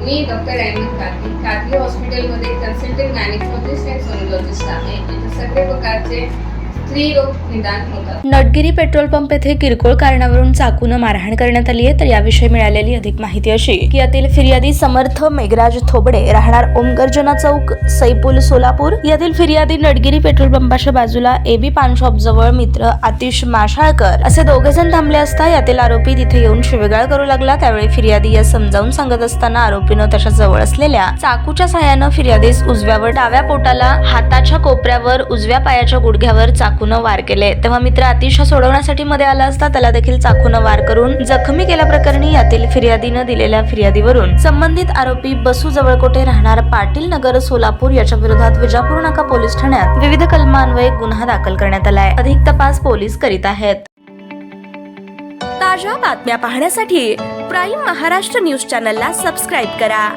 मी doctor Ahmad काकी हॉस्पिटलमध्ये consultant gynaecologist आणि सोनोलॉजिस्ट आहे. इथे सगळे प्रकारचे स्त्री रोग निदान होतात. नटगिरी पेट्रोल पंप येथे किरकोळ कारणावरून चाकूने मारहाण करण्यात आली आहे. तर याविषयी मिळालेली अधिक माहिती अशी की यातील फिर्यादी समर्थ मेघराज थोबडे राहणार ओमगर्जना चौक सैपूल सोलापूर यातील फिर्यादी नटगिरी पेट्रोल पंपाच्या बाजूला एबी पान शॉप जवळ मित्र आतिश माशाळकर असे दोघे जण थांबले असता यातील आरोपी तिथे येऊन शिवेगाळ करू लागला. त्यावेळी फिर्यादी या समजावून सांगत असताना आरोपीनं त्याच्या जवळ असलेल्या चाकूच्या सहाय्याने फिर्यादीस उजव्या व डाव्या पोटाला, हाताच्या कोपऱ्यावर, उजव्या पायाच्या गुडघ्यावर चाकूने वार केले. तेव्हा मित्र आतिश सोडवण्यासाठी मध्ये आला असता त्याला देखील चाकूने वार करून जखमी केल्याप्रकरणी यातील फिर्यादीने दिलेल्या फिर्यादीवरून संबंधित आरोपी बसू जवळकोटे राहणार पाटील नगर सोलापूर याच्या विरोधात विजापूर नाका पोलीस ठाण्यात विविध कलमान्वये गुन्हा दाखल करण्यात आलाय. अधिक तपास पोलीस करीत आहेत. ताज्या बातम्या पाहण्यासाठी प्राईम महाराष्ट्र न्यूज चॅनलला सबस्क्राईब करा.